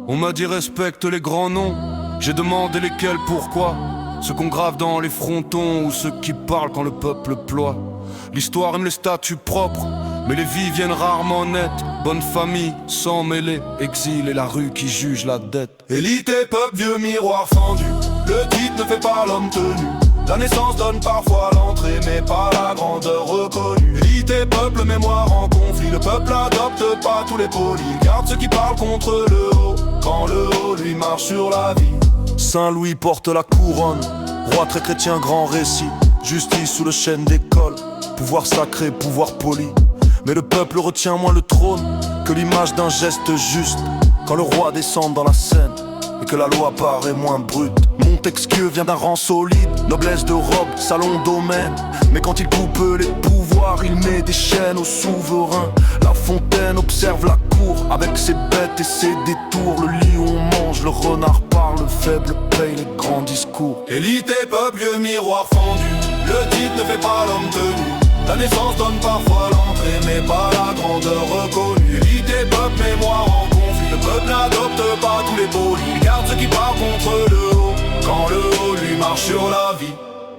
On m'a dit respecte les grands noms. J'ai demandé lesquels, pourquoi. Ceux qu'on grave dans les frontons ou ceux qui parlent quand le peuple ploie. L'histoire aime les statuts propres, mais les vies viennent rarement nettes. Bonne famille, sans mêler, exil et la rue qui juge la dette. Élite et peuple, vieux miroir fendu. Le titre ne fait pas l'homme tenu. La naissance donne parfois l'entrée, mais pas la grandeur reconnue. Élite et peuple, mémoire en conflit. Le peuple adopte pas tous les polis. Garde ceux qui parlent contre le haut, quand le haut lui marche sur la vie. Saint-Louis porte la couronne, roi très chrétien, grand récit. Justice sous le chêne d'école, pouvoir sacré, pouvoir poli. Mais le peuple retient moins le trône que l'image d'un geste juste. Quand le roi descend dans la scène et que la loi paraît moins brute. Montesquieu vient d'un rang solide, noblesse de robe, salon domaine. Mais quand il coupe les pouvoirs, il met des chaînes aux souverains. La Fontaine observe la cour avec ses bêtes et ses détours. Le lion mange, le renard parle, le faible paye les grands discours. Élite et peuple, vieux miroir fendu. Le titre ne fait pas l'homme tenu. La naissance donne parfois l'entrée, mais pas la grandeur reconnue. Élite et peuple, mémoire en conflit. Le peuple n'adopte pas tous les polis. Garde ceux qui parlent contre le haut, quand le haut lui marche sur la vie.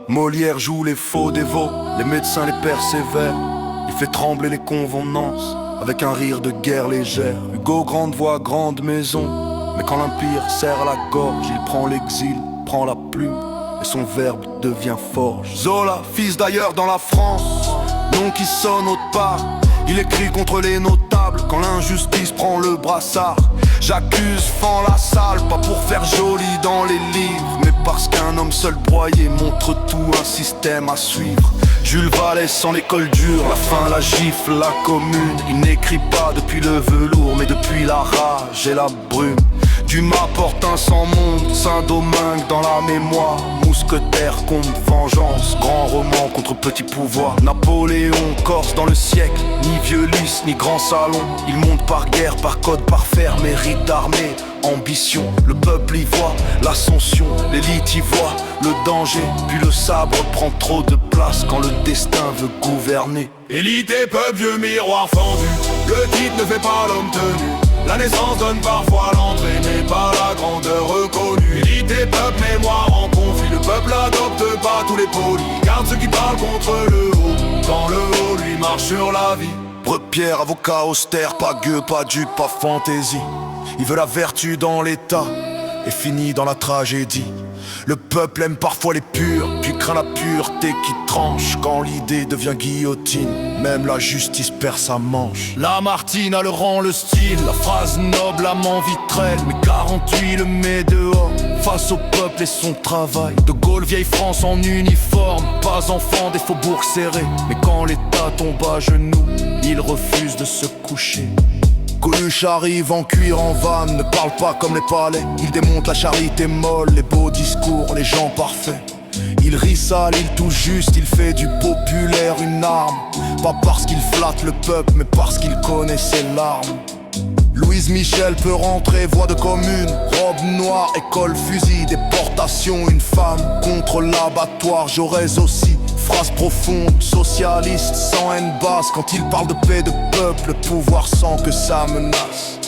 Molière joue les faux dévots, les médecins les persévèrent. Il fait trembler les convenances avec un rire de guerre légère. Hugo, grande voix, grande maison. Mais quand l'empire serre la gorge, il prend l'exil, prend la plume et son verbe devient forge. Zola, fils d'ailleurs dans la France, nom qui sonne autre part. Il écrit contre les notables quand l'injustice prend le brassard. J'accuse, fends la salle, pas pour faire joli dans les livres, mais parce qu'un homme seul broyé montre tout un système à suivre. Jules Vallée sans l'école dure, la faim, la gifle, la commune. Il n'écrit pas depuis le velours, mais depuis la rage et la brume. Dumas porte un sans monde, Saint-Domingue dans la mémoire. Mousquetaire contre vengeance, grand roman contre petit pouvoir. Napoléon, Corse dans le siècle, ni vieux lys, ni grand salon. Il monte par guerre, par code, par fer, mérite d'armée, ambition. Le peuple y voit l'ascension, l'élite y voit le danger. Puis le sabre prend trop de place quand le destin veut gouverner. Élite et peuple, vieux miroir fendu. Le titre ne fait pas l'homme tenu. La naissance donne parfois l'entrée, mais pas la grandeur reconnue. Élite et peuple, mémoire en conflit. Le peuple adopte pas tous les polis. Garde ceux qui parlent contre le haut, quand le haut lui marche sur la vie. Brepierre, avocat austère, pas gueux, pas dupe, pas fantaisie. Il veut la vertu dans l'état et finit dans la tragédie. Le peuple aime parfois les purs, puis craint la pureté qui tranche. Quand l'idée devient guillotine, même la justice perd sa manche. Lamartine a le rang, le style, la phrase noble, amant vitrelle. Mais 48 le met dehors, face au peuple et son travail. De Gaulle, vieille France en uniforme, pas enfant des faubourgs serrés. Mais quand l'État tombe à genoux, il refuse de se coucher. Coluche arrive en cuir en vanne, ne parle pas comme les palais. Il démonte la charité molle, les beaux discours, les gens parfaits. Il rit sale, il touche juste, il fait du populaire une arme. Pas parce qu'il flatte le peuple, mais parce qu'il connaît ses larmes. Louise Michel peut rentrer, voix de commune, robe noire, école, fusil, déportation. Une femme contre l'abattoir, j'aurais aussi phrase profonde, socialiste, sans haine basse. Quand il parle de paix, de peuple, le pouvoir sent que ça menace.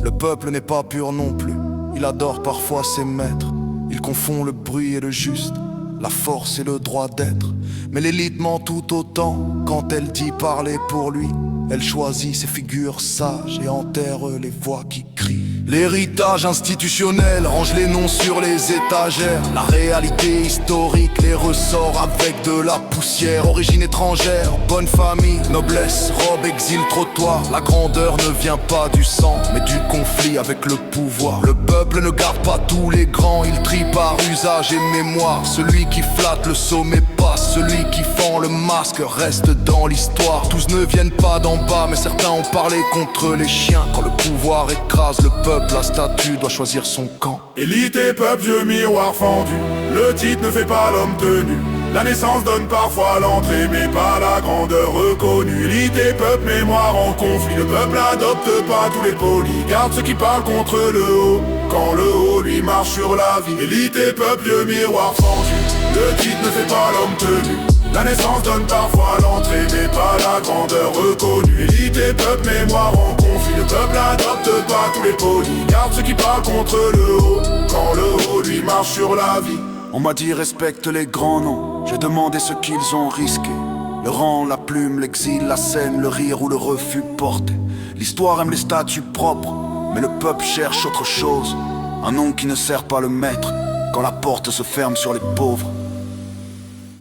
Le peuple n'est pas pur non plus, il adore parfois ses maîtres. Il confond le bruit et le juste, la force et le droit d'être. Mais l'élite ment tout autant quand elle dit parler pour lui. Elle choisit ses figures sages et enterre les voix qui crient. L'héritage institutionnel range les noms sur les étagères. La réalité historique les ressort avec de la poussière. Origine étrangère, bonne famille, noblesse, robe, exil, trottoir. La grandeur ne vient pas du sang, mais du conflit avec le pouvoir. Le peuple ne garde pas tous les grands, il trie par usage et mémoire. Celui qui flatte le sommet passe, celui qui fend le masque reste dans l'histoire. Tous ne viennent pas d'en bas, mais certains ont parlé contre les chiens. Quand le pouvoir écrase le peuple, la statue doit choisir son camp. Élite et peuple, vieux miroir fendu. Le titre ne fait pas l'homme tenu. La naissance donne parfois l'entrée, mais pas la grandeur reconnue. Élite et peuple, mémoire en conflit. Le peuple n'adopte pas tous les polis. Garde ceux qui parlent contre le haut, quand le haut lui marche sur la vie. Élite et peuple, vieux miroir fendu. Le titre ne fait pas l'homme tenu. La naissance donne parfois l'entrée, mais pas la grandeur reconnue. Élite et peuple, mémoire en conflit. Le peuple adopte pas tous les polis. Garde ceux qui parlent contre le haut, quand le haut lui marche sur la vie. On m'a dit respecte les grands noms. J'ai demandé ce qu'ils ont risqué. Le rang, la plume, l'exil, la scène, le rire ou le refus porté. L'histoire aime les statuts propres, mais le peuple cherche autre chose. Un nom qui ne sert pas le maître quand la porte se ferme sur les pauvres.